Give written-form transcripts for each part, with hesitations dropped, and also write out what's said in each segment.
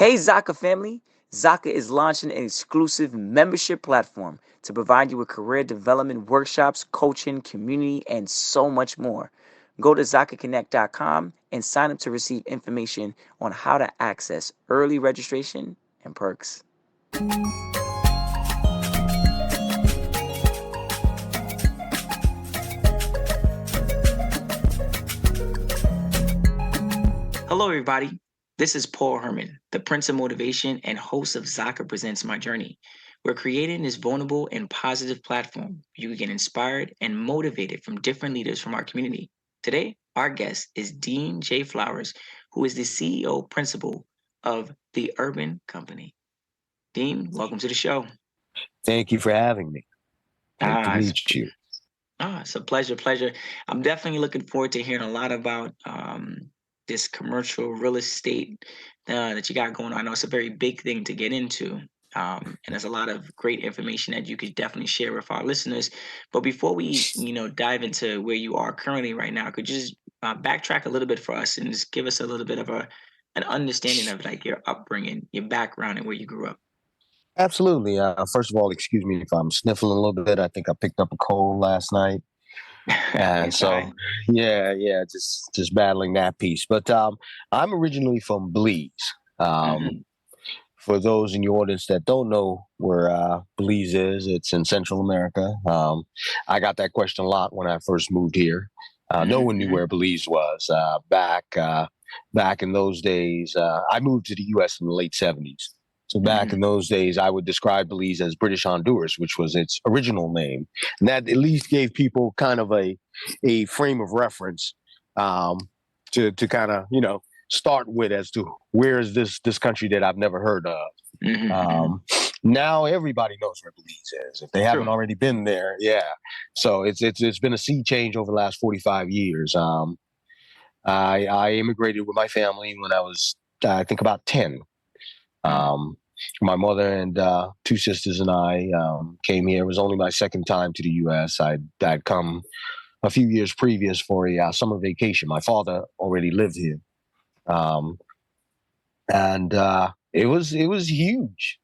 Hey, Zaka family! Zaka is launching an exclusive membership platform to provide you with career development workshops, coaching, community, and so much more. Go to ZakaConnect.com and sign up to receive information on how to access early registration and perks. Hello, everybody. This is Paul Herman, the Prince of Motivation and host of Zaka Presents My Journey. We're creating this vulnerable and positive platform. You can get inspired and motivated from different leaders from our community. Today, our guest is Dean J. Flowers, who is the CEO principal of the Urban Company. Dean, welcome to the show. Thank you for having me. Great to Ah, it's, meet you. it's a pleasure. I'm definitely looking forward to hearing a lot about this commercial real estate that you got going on. I know it's a very big thing to get into. And there's a lot of great information that you could definitely share with our listeners. But before we, dive into where you are currently right now, could you just backtrack a little bit for us and just give us a little bit of an understanding of like your upbringing, your background, and where you grew up? Absolutely. First of all, excuse me if I'm sniffling a little bit. I think I picked up a cold last night, and It's so fine. yeah, just battling that piece. But I'm originally from Belize. Mm-hmm. For those in the audience that don't know where Belize is, it's in Central America. I got that question a lot when I first moved here. No one knew Mm-hmm. where Belize was back in those days. I moved to the U.S. in the late '70s. So back Mm-hmm. in those days, I would describe Belize as British Honduras, which was its original name, and that at least gave people kind of a frame of reference to kind of start with as to where is this country that I've never heard of. Mm-hmm. Um, Now everybody knows where Belize is if they haven't True. already been there. Yeah, so it's been a sea change over the last 45 years. I immigrated with my family when I was I think about 10. Um, my mother and two sisters and I came here. It was only my second time to the U.S. I'd come a few years previous for a summer vacation. My father already lived here. Um, and it was huge.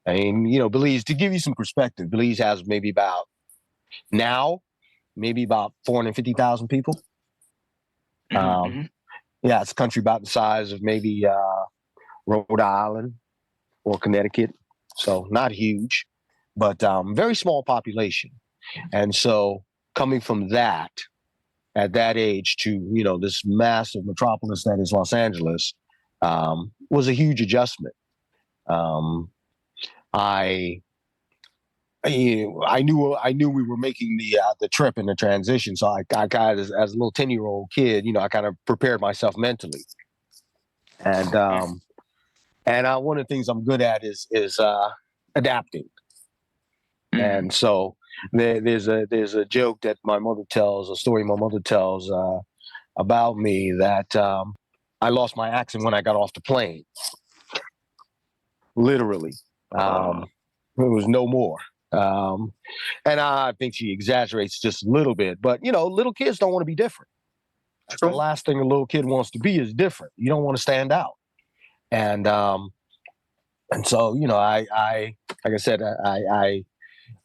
I mean, Belize. To give you some perspective, Belize has maybe about 450,000 people. Um, Mm-hmm. yeah, it's a country about the size of maybe Rhode Island or Connecticut, so not huge, but very small population. And so, coming from that at that age to this massive metropolis that is Los Angeles was a huge adjustment. Um, I I knew we were making the trip and the transition, so I kind of as a little 10-year-old kid, I kind of prepared myself mentally, and one of the things I'm good at is adapting, Mm-hmm. and so there's a joke that my mother tells, a story my mother tells about me that I lost my accent when I got off the plane, literally. Um, it was no more. Um, and I think she exaggerates just a little bit, but little kids don't want to be different. That's the True. last thing a little kid wants to be is different. You don't want to stand out. And so I like I said,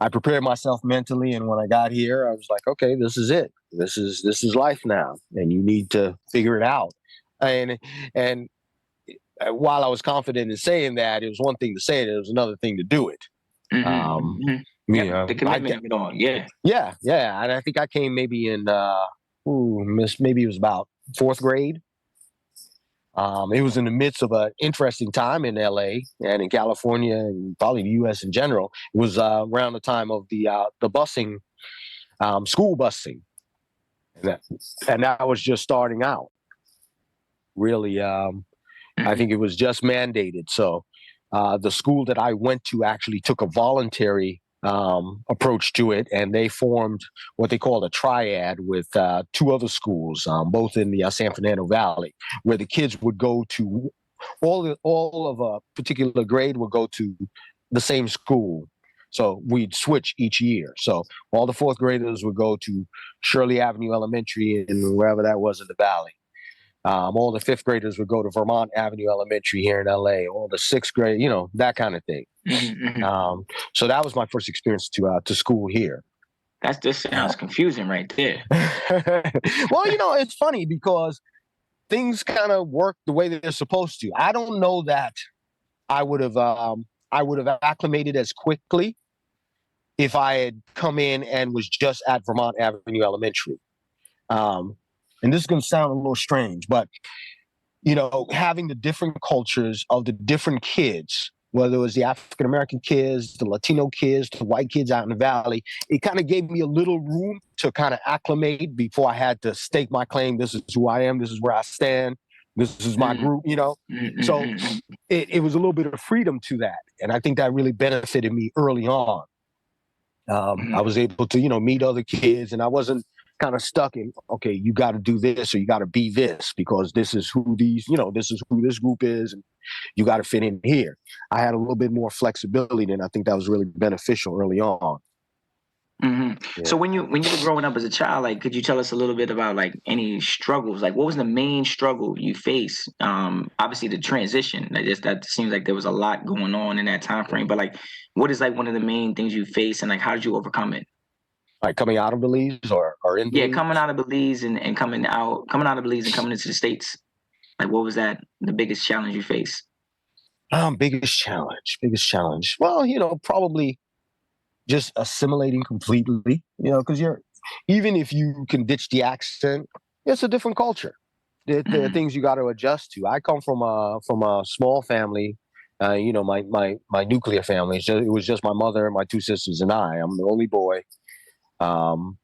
I prepared myself mentally, and when I got here, I was like, okay, this is it. This is life now, and you need to figure it out. And while I was confident in saying that, it was one thing to say it; it was another thing to do it. Mm-hmm. Um, Mm-hmm. Yep. The commitment of it all. Yeah. yeah, and I think I came maybe in maybe it was about fourth grade. It was in the midst of an interesting time in LA and in California and probably the US in general. It was around the time of the busing, school busing. And that was just starting out. Really, I Mm-hmm. think it was just mandated. So the school that I went to actually took a voluntary approach to it, and they formed what they called a triad with two other schools, both in the San Fernando Valley, where the kids would go to all of a particular grade would go to the same school. So we'd switch each year. So all the fourth graders would go to Shirley Avenue Elementary and wherever that was in the valley. All the fifth graders would go to Vermont Avenue Elementary here in LA. All the sixth grade, that kind of thing. Hmm. So that was my first experience to school here. That just sounds confusing right there. Well, it's funny because things kind of work the way that they're supposed to. I don't know that I would have acclimated as quickly if I had come in and was just at Vermont Avenue Elementary. And this is going to sound a little strange, but having the different cultures of the different kids, whether it was the African American kids, the Latino kids, the white kids out in the valley, it kind of gave me a little room to kind of acclimate before I had to stake my claim. This is who I am. This is where I stand. This is my group, So it was a little bit of freedom to that. And I think that really benefited me early on. I was able to, meet other kids, and I wasn't kind of stuck in, okay, you got to do this or you got to be this because this is who this is who this group is, and you got to fit in here. I had a little bit more flexibility, and I think that was really beneficial early on. Hmm. Yeah. So when you were growing up as a child, like, could you tell us a little bit about like any struggles? Like, what was the main struggle you faced? Obviously the transition. That seems like there was a lot going on in that time frame. But like, what is like one of the main things you faced, and like, how did you overcome it? Like coming out of Belize or in Yeah, Belize? coming out of Belize and coming out of Belize and coming into the States. Like, what was that the biggest challenge you faced? Biggest challenge. Well, probably just assimilating completely, because even if you can ditch the accent, it's a different culture. There are things you got to adjust to. I come from a small family, my nuclear family. It was just my mother, my two sisters, and I. I'm the only boy. Um,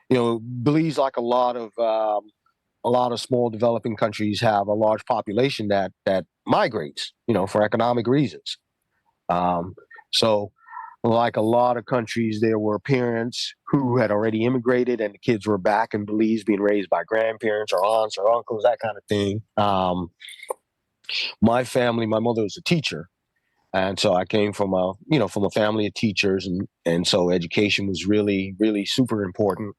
Belize, like a lot of small developing countries, have a large population that migrates, for economic reasons. So like a lot of countries, there were parents who had already immigrated and the kids were back in Belize being raised by grandparents or aunts or uncles, that kind of thing. My family, my mother was a teacher. And so I came from a family of teachers, and so education was really, really super important.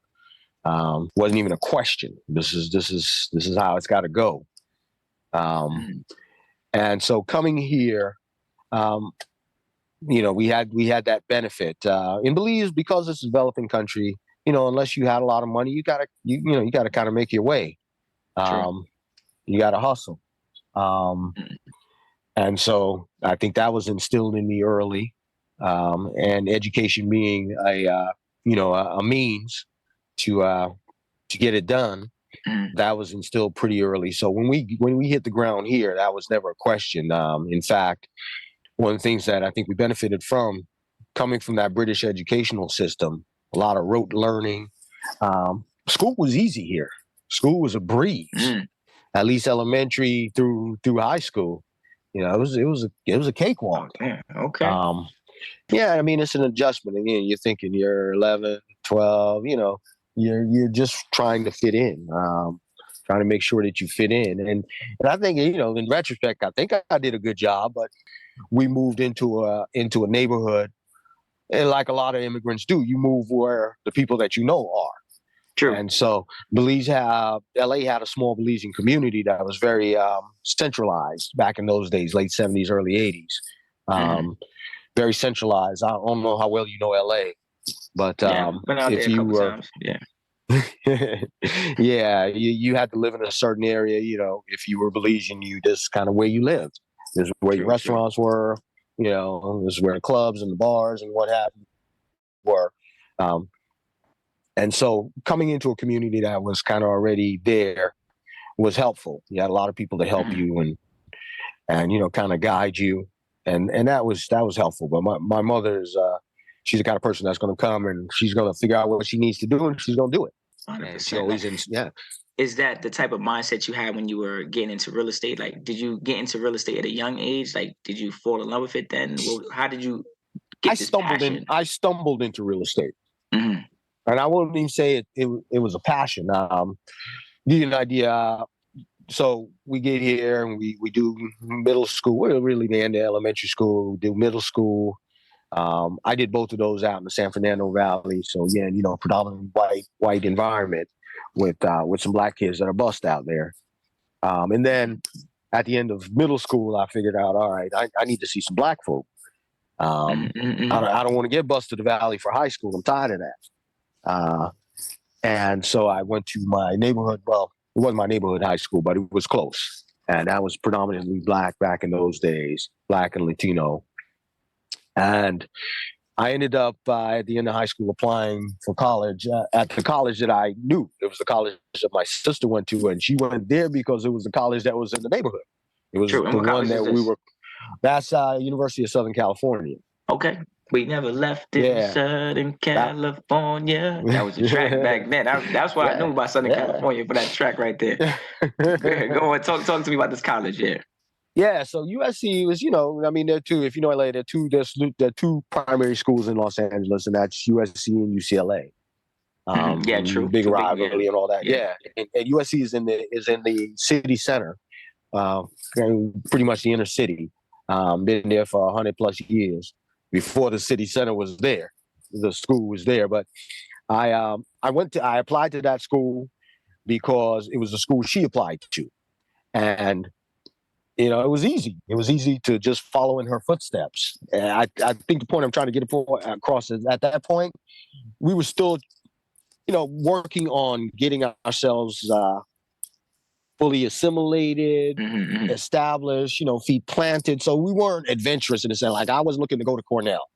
Wasn't even a question. This is how it's got to go. And so coming here, we had that benefit in Belize because it's a developing country. Unless you had a lot of money, you gotta kind of make your way. You gotta hustle. And so I think that was instilled in me early, and education being a means to get it done. That was instilled pretty early. So when we hit the ground here, that was never a question. In fact, one of the things that I think we benefited from coming from that British educational system, a lot of rote learning. School was easy here. School was a breeze, at least elementary through high school. It was a cakewalk. Okay. Yeah, I mean, it's an adjustment. Again, you're thinking you're 11, 12, you're just trying to fit in, trying to make sure that you fit in. And I think, in retrospect, I think I did a good job, but we moved into a neighborhood, and like a lot of immigrants do, you move where the people that you know are. True. And so LA had a small Belizean community that was very centralized back in those days, late 70s, early 80s. Very centralized. I don't know how well you know LA, but been out there a couple times. Yeah. Yeah, you had to live in a certain area. If you were Belizean, you just kind of where you lived. This is where your restaurants were. This is where the clubs and the bars and what have you were. And so coming into a community that was kind of already there was helpful. You had a lot of people to help you and kind of guide you, and that was helpful. But my mother's she's the kind of person that's going to come and she's going to figure out what she needs to do and she's going to do it. 100%. She always Is that the type of mindset you had when you were getting into real estate? Like, did you get into real estate at a young age? Like, did you fall in love with it then? How did you get this passion? I stumbled into real estate. And I wouldn't even say it was a passion. Give you an idea. So we get here and we do middle school. We're really the end of elementary school. We do middle school. I did both of those out in the San Fernando Valley. So yeah, predominantly white environment with some black kids that are bussed out there. And then at the end of middle school, I figured out, all right, I need to see some black folk. I don't want to get bused to the valley for high school. I'm tired of that. And so I went to my neighborhood. Well, it wasn't my neighborhood high school, but it was close. And that was predominantly black back in those days, black and Latino. And I ended up at the end of high school applying for college at the college that I knew. It was the college that my sister went to, and she went there because it was the college that was in the neighborhood. It was True. And the what one college is that we this? were. That's University of Southern California. Okay. We never left in Yeah. Southern California. That was the track back then. That's why I knew Yeah. about Southern California for that track right there. Go ahead, go on. Talk to me about this college here. Yeah, so USC was, I mean, there are two. If you know LA, there are two primary schools in Los Angeles, and that's USC and UCLA. Yeah, true. Big True, rivalry and all that. Yeah, and USC is in the city center, pretty much the inner city. Been there for 100+ years. Before the city center was there, the school was there. But I applied to that school because it was the school she applied to, and it was easy. It was easy to just follow in her footsteps. And I think the point I'm trying to get across is at that point, we were still, working on getting ourselves fully assimilated, established, feet planted. So we weren't adventurous in the sense, like I was looking to go to Cornell.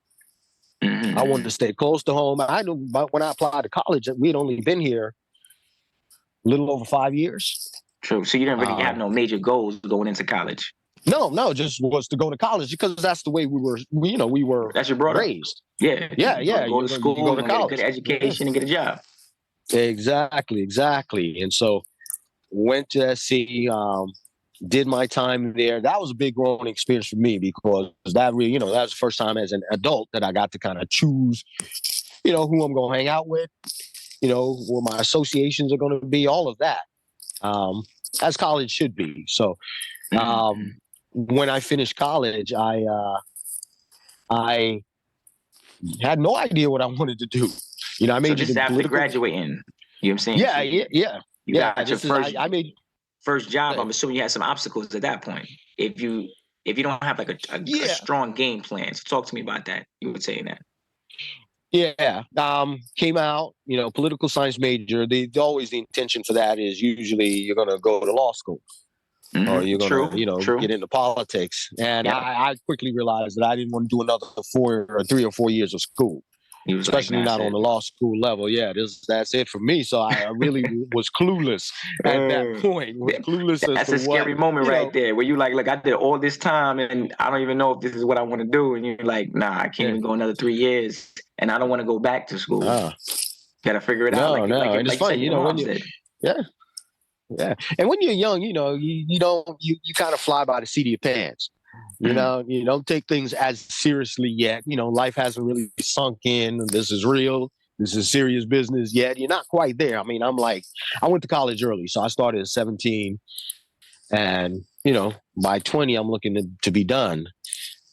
I wanted to stay close to home. I knew when I applied to college, we had only been here a little over 5 years. True. So you didn't really have no major goals going into college. No, just was to go to college because that's the way we were. We were that's your brother raised. Yeah. Go to school, go to college, get a good education, and get a job. Exactly. And so went to SC, did my time there. That was a big growing experience for me because that really, that was the first time as an adult that I got to kind of choose, who I'm going to hang out with, where my associations are going to be, all of that, as college should be. So when I finished college, I had no idea what I wanted to do. I made it after graduating. You know what I'm saying? Yeah. You got your first. I made first job. I'm assuming you had some obstacles at that point. If you don't have like a strong game plan, so talk to me about that. You were saying that. Yeah. Came out, political science major. Always the intention for that is usually you're going to go to law school. Or you're going to, get into politics. And I quickly realized that I didn't want to do another 3 or 4 years of school, especially not on the law school level. Yeah, that's it for me. So I really was clueless at that point. That's a scary moment right there where you like, look, I did all this time and I don't even know if this is what I want to do. And you're like, nah, I can't even go another 3 years and I don't want to go back to school. Got to figure it out. And it's funny, when you, Yeah, and when you're young, you kind of fly by the seat of your pants. You don't take things as seriously yet. Life hasn't really sunk in. This is real. This is serious business yet. You're not quite there. I mean, I went to college early, so I started at 17, and by 20, I'm looking to be done.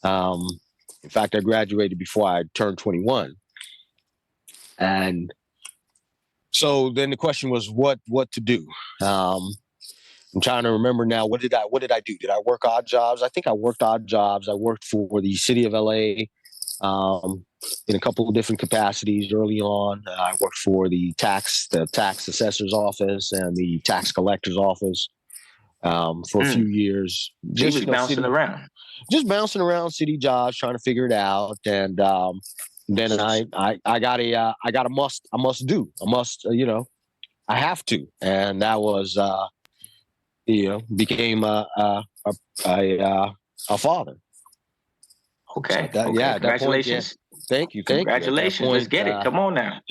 In fact, I graduated before I turned 21, and so then the question was what to do. I'm trying to remember now. What did I do? Did I work odd jobs? I think I worked odd jobs. I worked for the city of LA in a couple of different capacities early on. I worked for the tax assessor's office and the tax collector's office for a few years. Just bouncing around. Just bouncing around city jobs, trying to figure it out. And then I got a must do. I have to. And that was became a father. Okay. So Congratulations. Thank you. Congratulations. Let's get it. Come on now.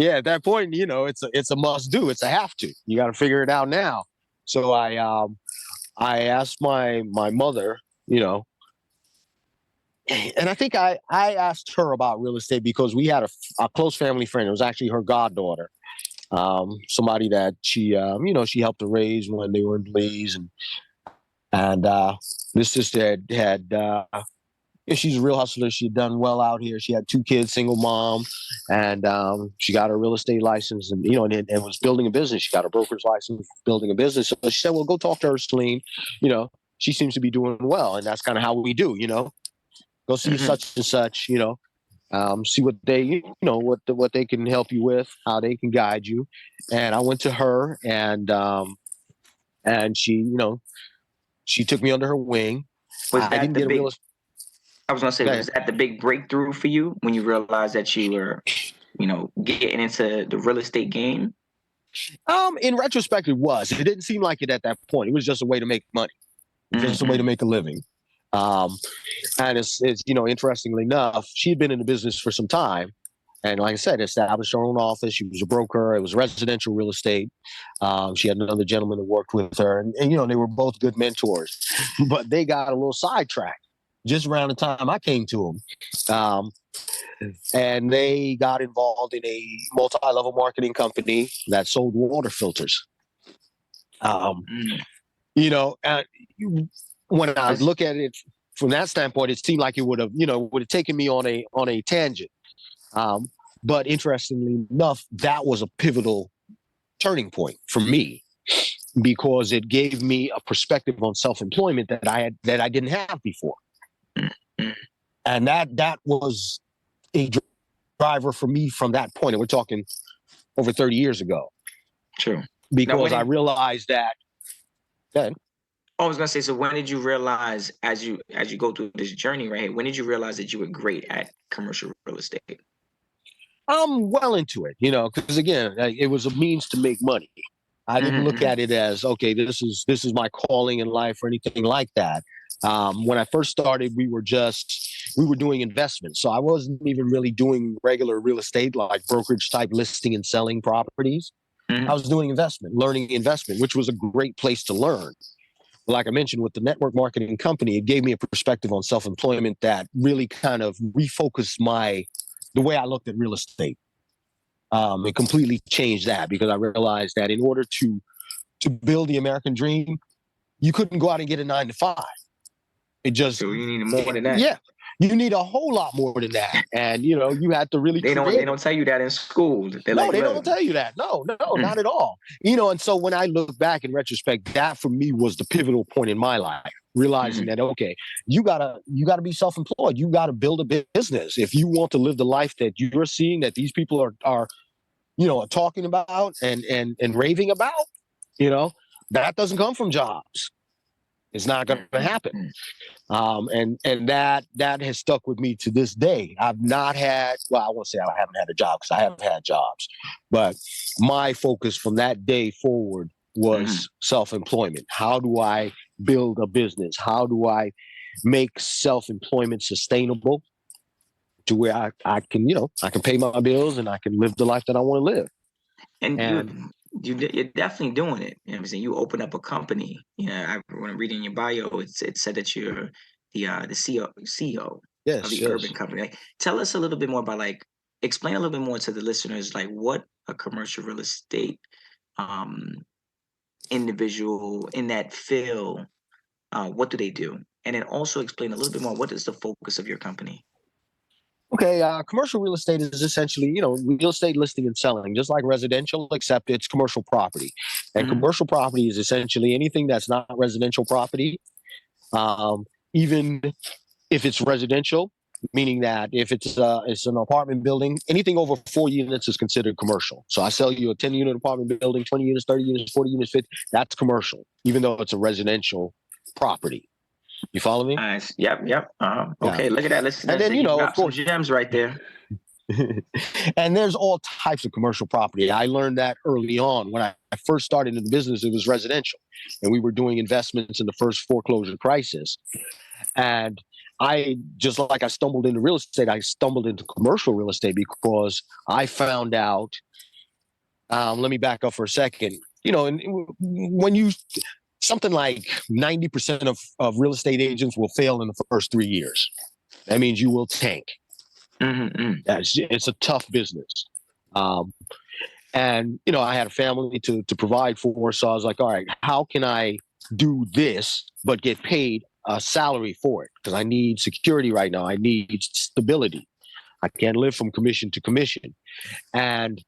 At that point, it's a must do. It's a have to. You got to figure it out now. So I asked my mother, and I think I asked her about real estate because we had a close family friend. It was actually her goddaughter. Somebody that she helped to raise when they were in Belize, and this sister had Yeah, she's a real hustler. She'd done well out here. She had 2 kids, single mom, and she got her real estate license, and and was building a business. She got a broker's license, building a business. So she said, "Well, go talk to her, Celine. You know, she seems to be doing well, and that's kind of how we do. Go see Hmm. such and such. See what they, what they can help you with, how they can guide you." And I went to her, and she took me under her wing. Was I that didn't the get a real. big? I was gonna say, Okay. was that the big breakthrough for you when you realized that you were, getting into the real estate game? In retrospect, it was. It didn't seem like it at that point. It was just a way to make money, just a way to Mm-hmm. make a living. Um, and it's interestingly enough, she had been in the business for some time, and like I said, established her own office. She was a broker. It was residential real estate. She had another gentleman that worked with her, and they were both good mentors. But they got a little sidetracked just around the time I came to them. And they got involved in a multi-level marketing company that sold water filters. Um, Mm. you know, uh, when I That's look at it from that standpoint, it seemed like it would have taken me on a tangent. Um, but interestingly enough, that was a pivotal turning point for me because it gave me a perspective on self-employment that I didn't have before, mm, and that was a driver for me from that point. And we're talking over 30 years ago, true. Now, because I realized that then. I was gonna say, so when did you realize, as you go through this journey right here, when did you realize that you were great at commercial real estate? I'm well into it, because again, it was a means to make money. I didn't look Hmm. at it as, okay, this is my calling in life or anything like that. When I first started, we were doing investments, so I wasn't even really doing regular real estate like brokerage type listing and selling properties. I Hmm. was doing learning investment, which was a great place to learn. Like I mentioned, with the network marketing company, it gave me a perspective on self-employment that really kind of refocused the way I looked at real estate. It completely changed that because I realized that in order to build the American dream, you couldn't go out and get a 9 to 5. It just, So you need more than that. yeah, you need a whole lot more than that, and you had to really They create it. don't tell you that in school. They're No, like, they look. don't tell you that. No, no, Mm, not at all. And so when I look back in retrospect, that for me was the pivotal point in my life, realizing mhm, that okay, you gotta be self-employed. You gotta build a business if you want to live the life that you're seeing that these people are talking about and raving about. You know, that doesn't come from jobs. It's not going to mm, happen. mm. And that has stuck with me to this day. I've not had, well, I won't say I haven't had a job because I have had jobs, but my focus from that day forward Mhm. was self-employment. How do I build a business? How do I make self-employment sustainable to where I can pay my bills and I can live the life that I want to live? And And you're definitely doing it. You know what I'm saying? You open up a company. When I'm reading your bio, it said that you're the CEO of yes, the urban yes. company. Like, tell us a little bit more about, like, explain a little bit more to the listeners, like, what a commercial real estate um individual in that field, what do they do? And then also explain a little bit more, what is the focus of your company? Okay, commercial real estate is essentially, real estate listing and selling, just like residential, except it's commercial property. And Hmm. commercial property is essentially anything that's not residential property, um, even if it's residential, meaning that if it's an apartment building, anything over 4 units is considered commercial. So I sell you a 10-unit apartment building, 20 units, 30 units, 40 units, 50. That's commercial, even though it's a residential property. You follow me? Nice. Yep, yep. Yeah. Okay, look at that. Listen, And then, he of dropped some course, gems right there. and there's all types of commercial property. I learned that early on. When I first started in the business, it was residential, and we were doing investments in the first foreclosure crisis. And I, just like I stumbled into real estate, I stumbled into commercial real estate because I found out. Let me back up for a second. When you something like 90% of real estate agents will fail in the first 3 years. That means you will tank. Hmm. It's a tough business. Um, and I had a family to provide for, so I was like, all right, how can I do this but get paid a salary for it because I need security right now. I need stability. I can't live from commission to commission. And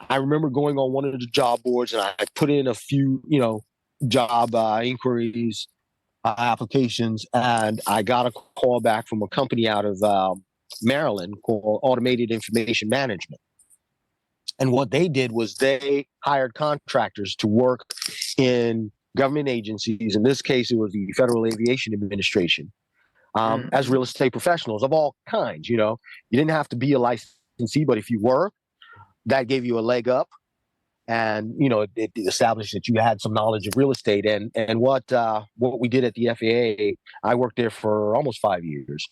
I remember going on one of the job boards and I put in a few, job inquiries, applications, and I got a call back from a company out of Maryland called Automated Information Management. And what they did was they hired contractors to work in government agencies. In this case, it was the Federal Aviation Administration, as real estate professionals of all kinds. You didn't have to be a licensee, but if you were, that gave you a leg up. And it established that you had some knowledge of real estate. And what we did at the FAA, I worked there for almost 5 years.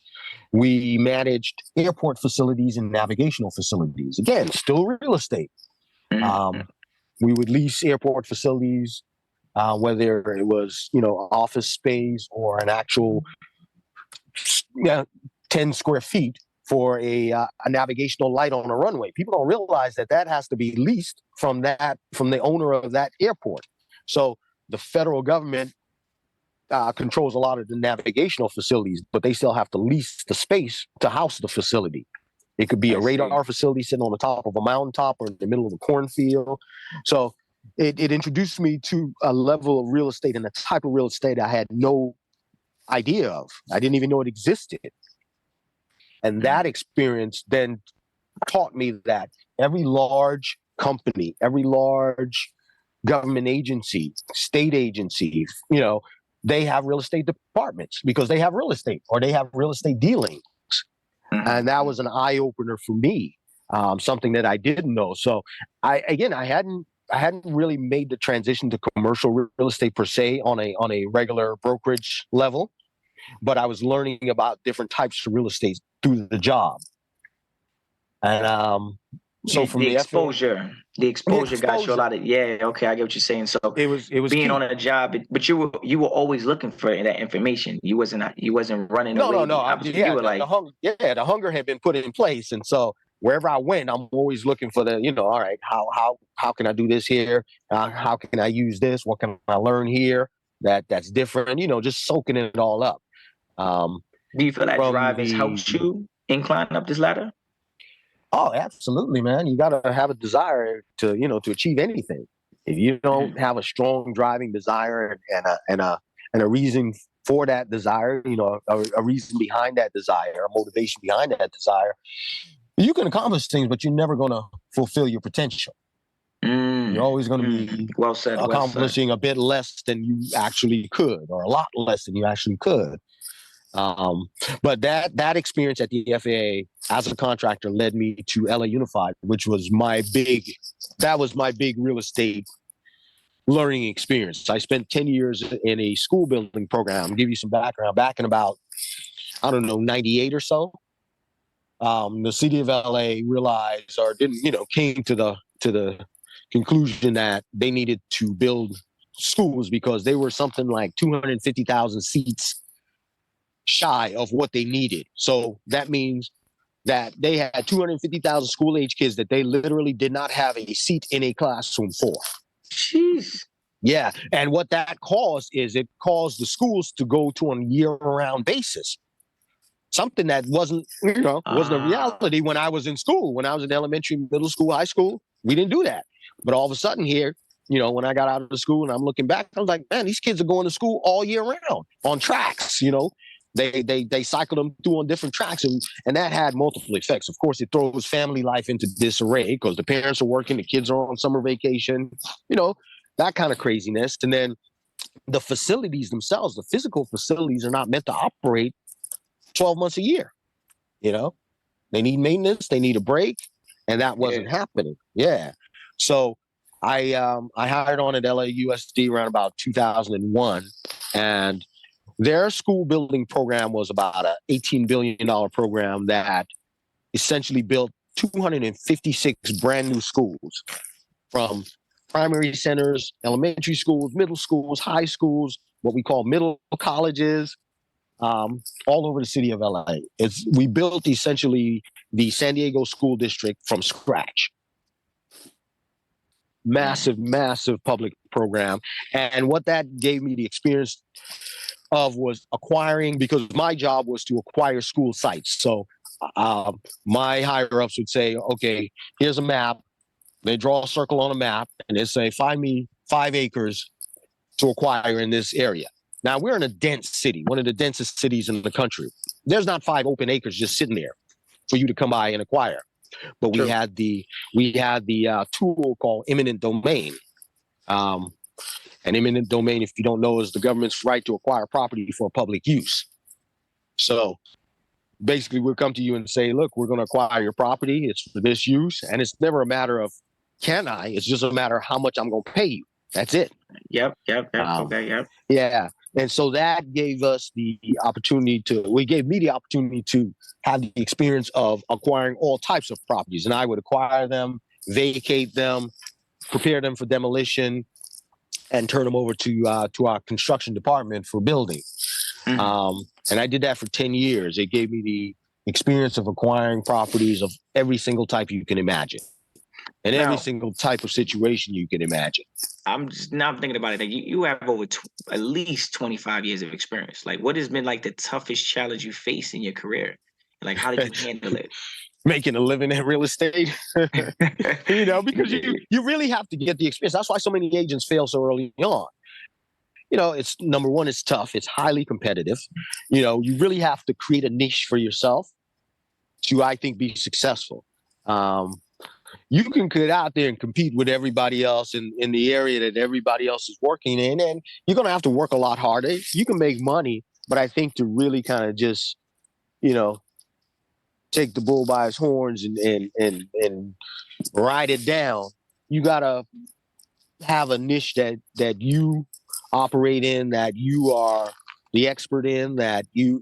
We managed airport facilities and navigational facilities. Again, still real estate. We would lease airport facilities, whether it was office space or an actual 10 square feet for a navigational light on a runway. People don't realize that has to be leased from the owner of that airport. So the federal government controls a lot of the navigational facilities, but they still have to lease the space to house the facility. It could be a radar facility sitting on the top of a mountaintop or in the middle of a cornfield. So it introduced me to a level of real estate and a type of real estate I had no idea of. I didn't even know it existed. And that experience then taught me that every large company, every large government agency, state agency, they have real estate departments because they have real estate or they have real estate dealings. And that was an eye opener for me, something that I didn't know. So I hadn't really made the transition to commercial real estate per se on a regular brokerage level, but I was learning about different types of real estate through the job. And so from the exposure got you a lot of, okay, I get what you're saying. So it was being key. on a job, but you were always looking for that information. You wasn't running away. No. The hunger had been put in place, and so wherever I went, I'm always looking for the, all right, how can I do this here? How can I use this? What can I learn here that's different? Just soaking it all up. Do you feel that drive has helped you in climbing up this ladder? Oh, absolutely, man. You got to have a desire to achieve anything. If you don't have a strong driving desire and a reason for that desire, a reason behind that desire, a motivation behind that desire, you can accomplish things, but you're never going to fulfill your potential. You're always going to be accomplishing a bit less than you actually could, or a lot less than you actually could. But that experience at the FAA as a contractor led me to LA Unified, which was my big real estate learning experience. I spent 10 years in a school building program. I'll give you some background. Back in about, 98 or so, the city of LA realized, or came to the conclusion that they needed to build schools because they were something like 250,000 seats shy of what they needed. So that means that they had 250,000 school age kids that they literally did not have a seat in a classroom for. Jeez. Yeah. And what that caused is it caused the schools to go to a year-round basis. Something that wasn't a reality when I was in school. When I was in elementary, middle school, high school, we didn't do that. But all of a sudden here, when I got out of the school and I'm looking back, I was like, man, these kids are going to school all year round on tracks, They cycle them through on different tracks, and that had multiple effects. Of course, it throws family life into disarray because the parents are working, the kids are on summer vacation, that kind of craziness. And then the facilities themselves, the physical facilities, are not meant to operate 12 months a year. They need maintenance, they need a break, and that wasn't happening. Yeah. So I hired on at LAUSD around about 2001, and their school building program was about an $18 billion program that essentially built 256 brand new schools, from primary centers, elementary schools, middle schools, high schools, what we call middle colleges, all over the city of LA. We built essentially the San Diego school district from scratch. Massive public program. And what that gave me the experience of was acquiring, because my job was to acquire school sites. So my higher ups would say, okay, here's a map. They draw a circle on a map and they say, find me 5 acres to acquire in this area. Now we're in a dense city, one of the densest cities in the country. There's not 5 open acres just sitting there for you to come by and acquire. But we True. had the tool called eminent domain. And eminent domain, if you don't know, is the government's right to acquire property for public use. So basically, we'll come to you and say, look, we're going to acquire your property. It's for this use. And it's never a matter of can I? It's just a matter of how much I'm going to pay you. That's it. Yep. Okay. Yep. Yeah. And so that gave us the opportunity gave me the opportunity to have the experience of acquiring all types of properties. And I would acquire them, vacate them, prepare them for demolition, and turn them over to our construction department for building. Mm-hmm. And I did that for 10 years. It gave me the experience of acquiring properties of every single type you can imagine. And every single type of situation you can imagine. I'm thinking about it. Like you have at least 25 years of experience. Like, what has been like the toughest challenge you faced in your career? Like, how did you handle it? Making a living in real estate, because you really have to get the experience. That's why so many agents fail so early on. It's number one, it's tough. It's highly competitive. You really have to create a niche for yourself to, I think, be successful. You can get out there and compete with everybody else in the area that everybody else is working in, and you're going to have to work a lot harder. You can make money, but I think to really kind of just, take the bull by his horns and ride it down, you got to have a niche that you operate in, that you are the expert in, that you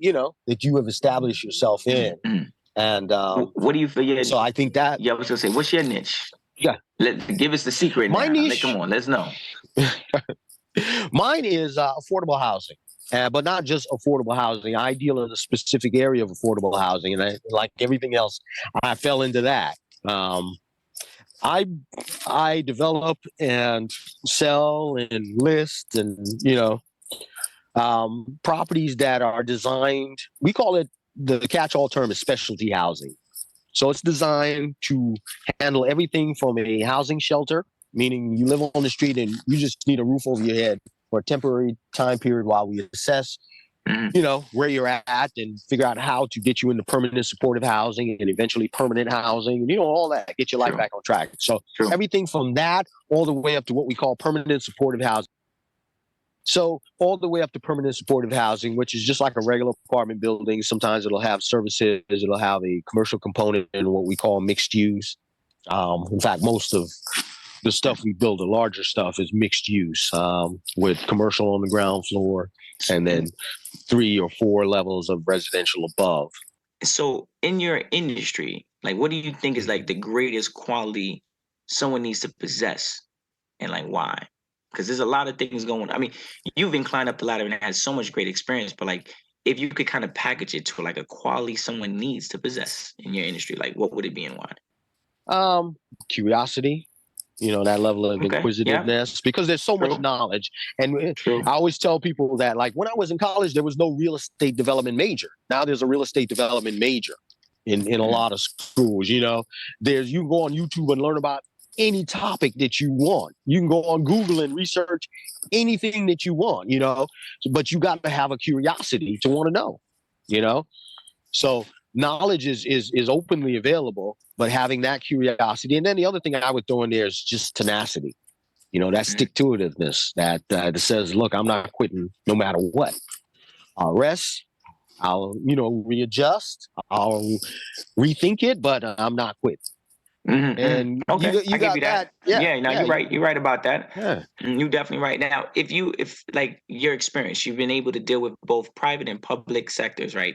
have established yourself in. Mm-hmm. And what do you feel? So I think that. Yeah, I was gonna say, what's your niche? Yeah, give us the secret. My niche. Come on, let's know. Mine is affordable housing, but not just affordable housing. I deal in a specific area of affordable housing, and like everything else, I fell into that. I develop and sell and list and properties that are designed. We call it. The catch-all term is specialty housing. So it's designed to handle everything from a housing shelter, meaning you live on the street and you just need a roof over your head for a temporary time period while we assess, where you're at and figure out how to get you into permanent supportive housing and eventually permanent housing and, all that, get your life back on track. So everything from that all the way up to what we call permanent supportive housing. So all the way up to permanent supportive housing, which is just like a regular apartment building. Sometimes it'll have services. It'll have a commercial component and what we call mixed use. In fact, most of the stuff we build, the larger stuff, is mixed use with commercial on the ground floor and then 3 or 4 levels of residential above. So in your industry, like, what do you think is like the greatest quality someone needs to possess, and like why? Because there's a lot of things going on. I mean, you've been climbing up the ladder and had so much great experience, but like, if you could kind of package it to like a quality someone needs to possess in your industry, like what would it be and why? Curiosity, that level of inquisitiveness, because there's so much knowledge. And I always tell people that, like, when I was in college, there was no real estate development major. Now there's a real estate development major in a lot of schools. You can go on YouTube and learn about any topic that you want. You can go on Google and research anything that you want, but you got to have a curiosity to want to know, So knowledge is openly available, but having that curiosity. And then the other thing I would throw in there is just tenacity, that stick-to-itiveness that says, look, I'm not quitting no matter what. I'll rest. I'll, readjust. I'll rethink it, but I'm not quitting. Mm-hmm. And you got that. Yeah. You're right. You're right about that. Yeah. You're definitely right. Now, if like your experience, you've been able to deal with both private and public sectors, right?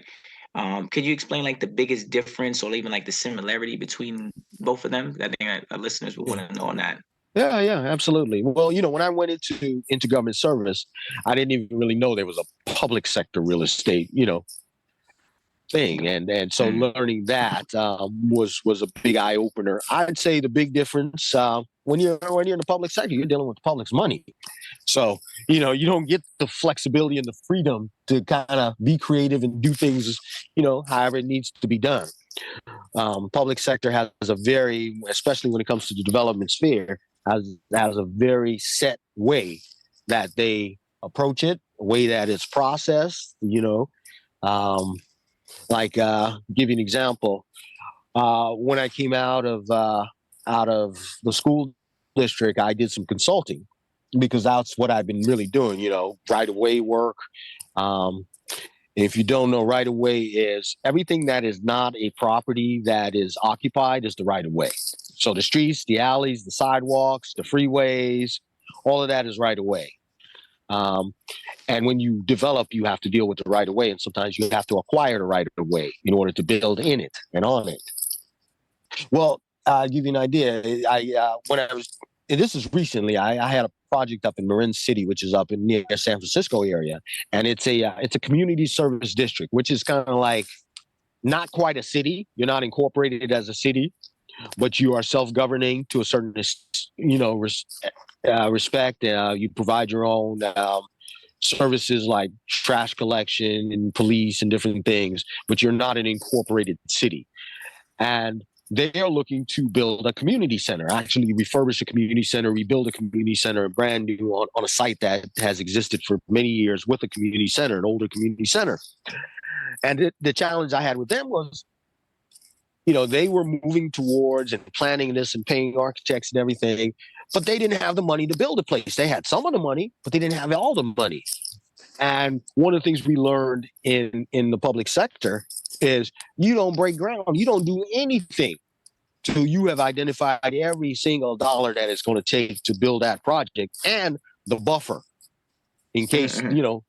Could you explain like the biggest difference or even like the similarity between both of them? I think our listeners would want to know on that. Yeah, absolutely. Well, when I went into government service, I didn't even really know there was a public sector real estate, thing. And so learning that was a big eye opener. I'd say the big difference, when you're in the public sector, you're dealing with the public's money. So, you don't get the flexibility and the freedom to kind of be creative and do things, however it needs to be done. Public sector has a very, especially when it comes to the development sphere, has a very set way that they approach it, a way that it's processed. Like give you an example. When I came out of the school district, I did some consulting because that's what I've been really doing. Right of way work. If you don't know, right of way is everything that is not a property that is occupied is the right of way. So the streets, the alleys, the sidewalks, the freeways, all of that is right of way. And when you develop, you have to deal with the right of way, and sometimes you have to acquire the right of way in order to build in it and on it. Well, I'll give you an idea. And this is recently, I had a project up in Marin City, which is up in near San Francisco area, and it's a community service district, which is kind of like not quite a city. You're not incorporated as a city, but you are self-governing to a certain, respect. You provide your own services like trash collection and police and different things, but you're not an incorporated city. And they are looking to build a community center, actually refurbish a community center, rebuild a community center, brand new on a site that has existed for many years with a community center, an older community center. And the challenge I had with them was, they were moving towards and planning this and paying architects and everything, but they didn't have the money to build a place. They had some of the money, but they didn't have all the money. And one of the things we learned in the public sector is you don't break ground. You don't do anything till you have identified every single dollar that it's going to take to build that project and the buffer in case,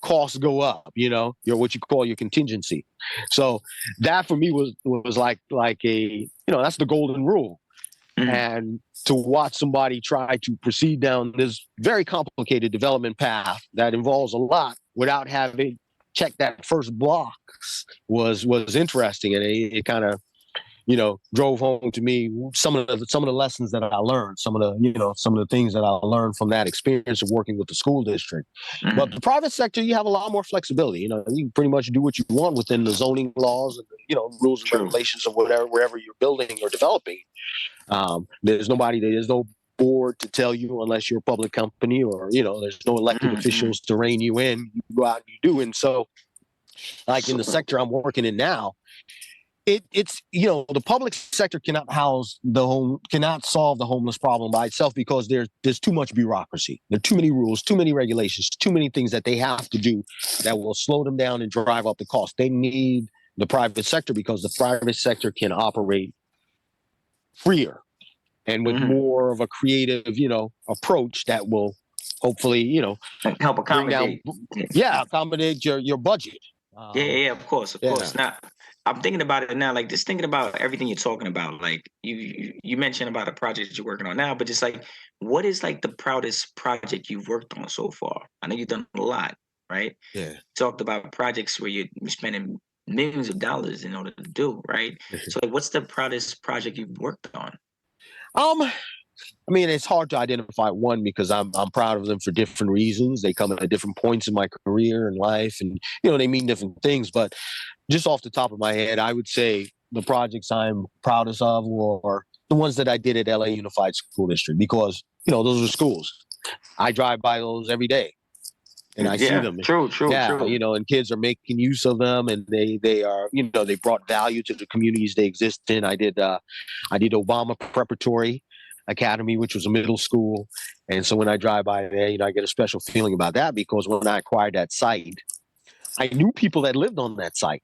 costs go up, your what you call your contingency. So that for me was like a, that's the golden rule. And to watch somebody try to proceed down this very complicated development path that involves a lot without having checked that first box was interesting, and it kind of drove home to me some of the lessons that I learned, some of the things that I learned from that experience of working with the school district. But the private sector, you have a lot more flexibility. You can pretty much do what you want within the zoning laws and rules and regulations of wherever you're building or developing. There's no board to tell you unless you're a public company, or there's no elected officials to rein you in. You go out and you do. And so, like in the sector I'm working in now, it's the public sector cannot solve the homeless problem by itself, because there's too much bureaucracy. There are too many rules, too many regulations, too many things that they have to do that will slow them down and drive up the cost. They need the private sector because the private sector can operate freer and with more of a creative, approach that will hopefully, help accommodate. accommodate your budget. Yeah, of course. Now, I'm thinking about it now, like just thinking about everything you're talking about. Like you mentioned about a project you're working on now, but just like, what is like the proudest project you've worked on so far? I know you've done a lot, right? Yeah. You talked about projects where you're spending millions of dollars in order to do, right? So like, what's the proudest project you've worked on? I mean, it's hard to identify one because I'm proud of them for different reasons. They come at different points in my career and life, and they mean different things. But just off the top of my head, I would say the projects I'm proudest of were the ones that I did at LA Unified School District, because those are schools. I drive by those every day, and I see them. True. And kids are making use of them, and they are they brought value to the communities they exist in. I did Obama Preparatory Academy, which was a middle school. And so when I drive by there, I get a special feeling about that, because when I acquired that site, I knew people that lived on that site,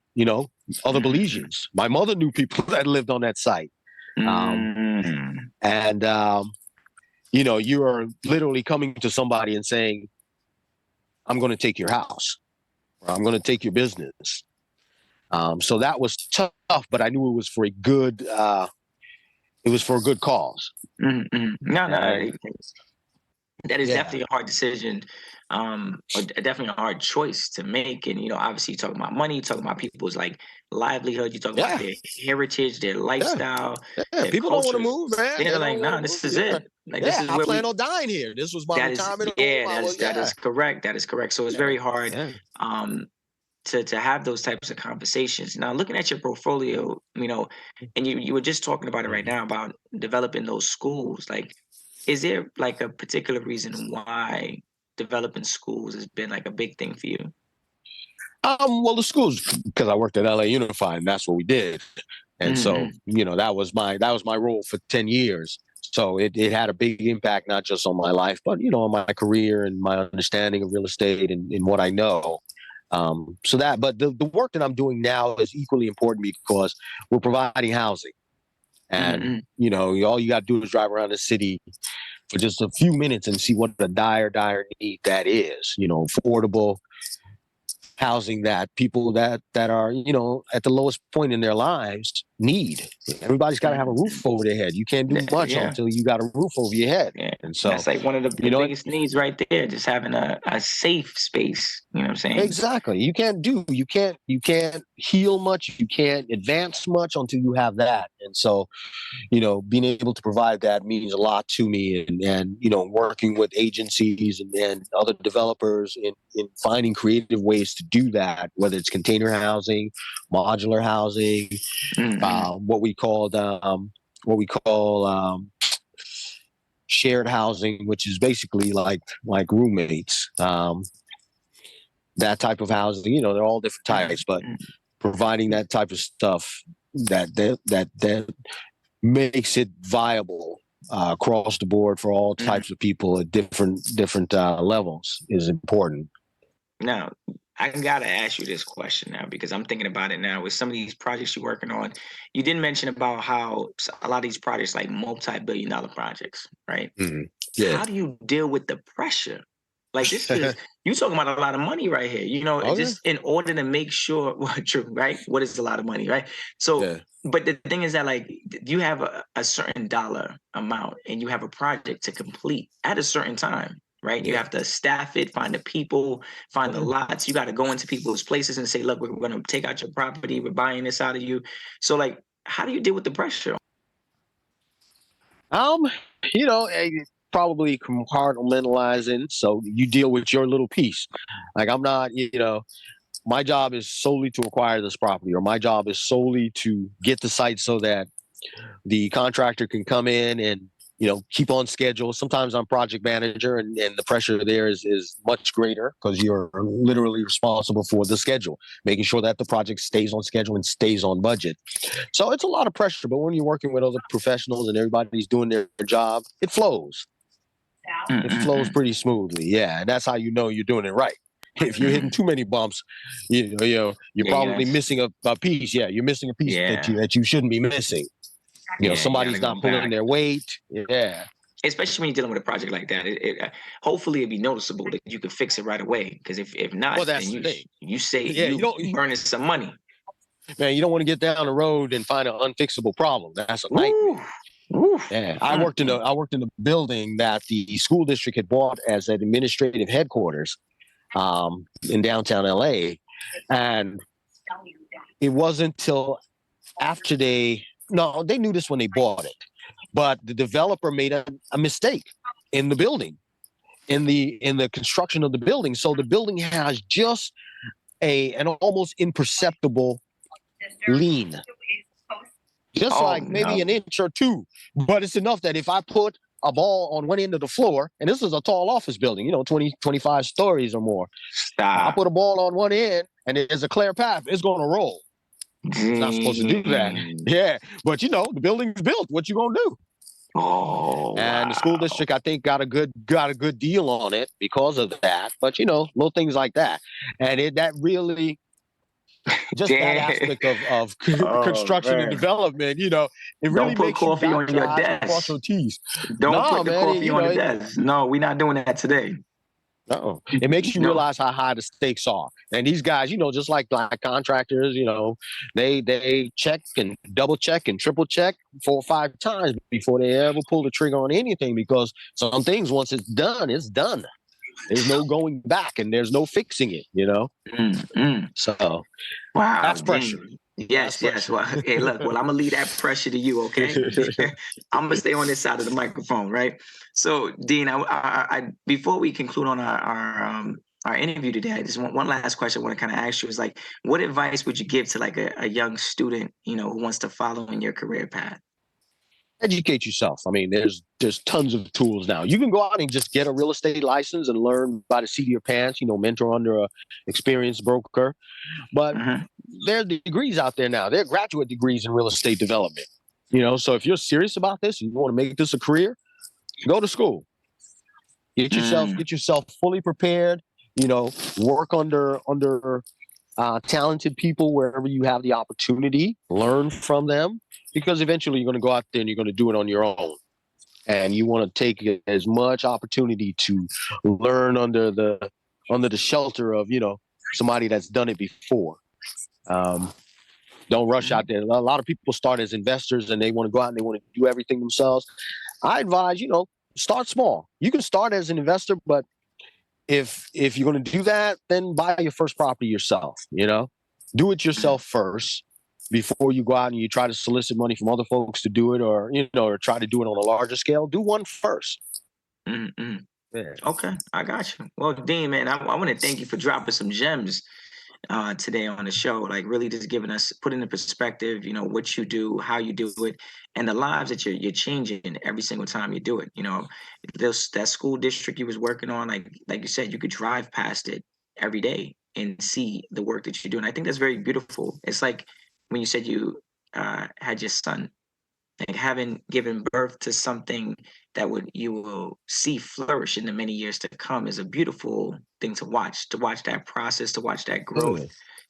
other Belizeans. My mother knew people that lived on that site. You are literally coming to somebody and saying, I'm going to take your house, or I'm going to take your business. So that was tough, but I knew it was for a good cause. No, That is Yeah. definitely a hard decision, definitely a hard choice to make. And obviously, you talk about money, you talk about people's like livelihood, you talk about Yeah. their heritage, their Yeah. lifestyle, Yeah. their People don't want to cultures. move, man. They're They like, don't want nah, to move. this is Yeah. it. Like this Yeah. is I where plan we. on dying here. This was my That is, retirement home. yeah, I was, that yeah. is correct. That is correct. So it's Yeah. very hard. Yeah. Um, to have those types of conversations. Now, looking at your portfolio, and you were just talking about it right Mhm. now about developing those schools. Like, is there like a particular reason why developing schools has been like a big thing for you? Well, the schools, because I worked at LA Unified, and that's what we did. And so, Mm-hmm. that was my role for 10 years. So it had a big impact, not just on my life, but, on my career and my understanding of real estate and what I know. But the work that I'm doing now is equally important because we're providing housing. And, Mm-hmm. all you got to do is drive around the city for just a few minutes and see what a dire need that is, affordable housing that people that are at the lowest point in their lives need. Everybody's got to have a roof Mm-hmm. over their head. You can't do much Yeah. until you got a roof over your head. Yeah. And so, That's like one of the you know biggest needs right there, just having a safe space. You know what I'm saying? exactly, you can't heal much, you can't advance much until you have that. And so, being able to provide that means a lot to me, and working with agencies and other developers in finding creative ways to do that, whether it's container housing, modular housing, Mm-hmm. what we call shared housing, which is basically like roommates. That type of housing, they're all different types, but Mm-hmm. providing that type of stuff that makes it viable across the board for all Mm-hmm. types of people at different levels is important. Now, I gotta ask you this question now because I'm thinking about it now with some of these projects you're working on. You didn't mention about how a lot of these projects like multi-billion-dollar projects, right? Mhm. Yeah. How do you deal with the pressure? Like this is you talking about a lot of money right here. Oh yeah. Just in order to make sure well, true, right? What is a lot of money, right? So, Yeah. but the thing is that like you have a certain dollar amount and you have a project to complete at a certain time, right? You Yeah. have to staff it, find the people, find the Okay. lots. You got to go into people's places and say, look, we're going to take out your property. We're buying this out of you. So, like, how do you deal with the pressure? Um, probably compartmentalizing. So you deal with your little piece. Like I'm not, my job is solely to acquire this property, or my job is solely to get the site so that the contractor can come in and keep on schedule. Sometimes I'm project manager, and the pressure there is much greater because you're literally responsible for the schedule, making sure that the project stays on schedule and stays on budget. So it's a lot of pressure, but when you're working with other professionals and everybody's doing their job, it flows. It flows Mm-mm-mm. pretty smoothly. Yeah, and that's how you're doing it right. If you're hitting Mm. too many bumps, you're Yeah, yeah, probably missing a piece. Yeah, you're missing a piece that yeah, you shouldn't be missing. yeah. You got to Somebody's go not pulling back. their weight. Yeah. Especially when you're dealing with a project like that, hopefully it'd be noticeable that you can fix it right away. Because if not, Well, then that's the you thing. you say Yeah, you burning some money. man, you don't want to get down the road and find an unfixable problem. That's a nightmare. Ooh, ooh. Yeah, I worked in the building that the school district had bought as an administrative headquarters in downtown LA, and it wasn't till after they knew this when they bought it, but the developer made a mistake in the building, in the construction of the building. So the building has just an almost imperceptible lean, just Oh like maybe an no! inch or two. But it's enough that if I put a ball on one end of the floor, and this is a tall office building, 20, 25 stories or more, I Stop. put a ball on one end and there's a clear path, it's going to roll. It's not supposed to do that. Dang. Yeah. But the building's built. What you going to do? Oh And the school wow. district, I think, got a good deal on it because of that. But little things like that, and that really, just that Damn. aspect of Oh construction and man. development, it Don't really put makes you coffee dot on your your I's and cross desk. your T's. Don't No, put the man, coffee on the desk. No, we're not doing that today. Uh-oh. It makes you No. realize how high the stakes are. And these guys, just like contractors, they check and double check and triple check 4 or 5 times before they ever pull the trigger on anything, because some things, once it's done, it's done. There's no going back and there's no fixing it. Mm. So Wow, that's pressure. Dean. That's Yes, yes. pressure. Well, hey, look, well, I'm gonna leave that pressure to you, okay? I'm gonna stay on this side of the microphone, right? So, Dean, before we conclude on our interview today, I just want one last question I want to kind of ask you is like, what advice would you give to like a young student, who wants to follow in your career path? Educate yourself. I mean, there's tons of tools now. You can go out and just get a real estate license and learn by the seat of your pants, mentor under a experienced broker. But Hmm. there are degrees out there now. There are graduate degrees in real estate development. So if you're serious about this and you want to make this a career, go to school. Mm, Get yourself fully prepared. Work under talented people wherever you have the opportunity. Learn from them, because eventually you're going to go out there and you're going to do it on your own. And you want to take as much opportunity to learn under the shelter of somebody that's done it before. Um, don't rush out there. A lot of people start as investors and they want to go out and they want to do everything themselves. I advise, start small. You can start as an investor, but if you're going to do that, then buy your first property yourself. Do it mm, yourself first before you go out and you try to solicit money from other folks to do it, or try to do it on a larger scale. Do one first. mm. Yeah. Okay, I got you. Well, Dean, man, I want to thank you for dropping some gems today on the show, like really just giving us, put into perspective, what you do, how you do it, and the lives that you're changing every single time you do it. That school district you was working on, like you said, you could drive past it every day and see the work that you do, and I think that's very beautiful. It's like when you said you had your son, like having given birth to something that would you will see flourish in the many years to come is a beautiful thing to watch that process, to watch that growth,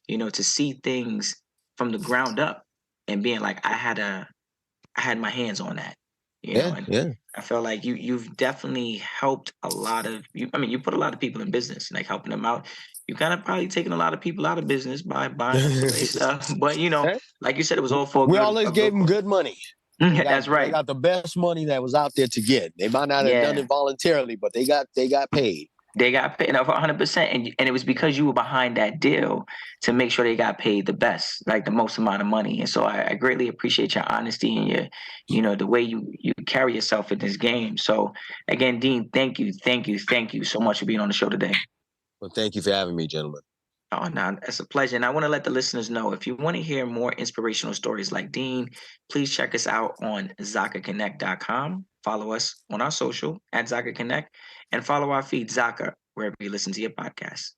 Yeah. to see things from the ground up and being like I had my hands on that, Yeah. and Yeah. I feel like you've definitely helped a lot of you. I mean, you put a lot of people in business, like helping them out. You kind of probably taken a lot of people out of business by buying up some of their stuff, but Hey, like you said, it was all for we a always good gave them cause. good money. They got That's they right. got the best money that was out there to get. They might not have done Yeah, it voluntarily, but they got paid. they got paid enough 100%, and it was because you were behind that deal to make sure they got paid the best, like the most amount of money. And so I greatly appreciate your honesty and your, the way you carry yourself in this game. So again, Dean, thank you so much for being on the show today. Well, thank you for having me, gentlemen. Oh, no, it's a pleasure. And I want to let the listeners know if you want to hear more inspirational stories like Dean, please check us out on ZakaConnect.com. Follow us on our social at Zaka Connect and follow our feed, Zaka, wherever you listen to your podcast.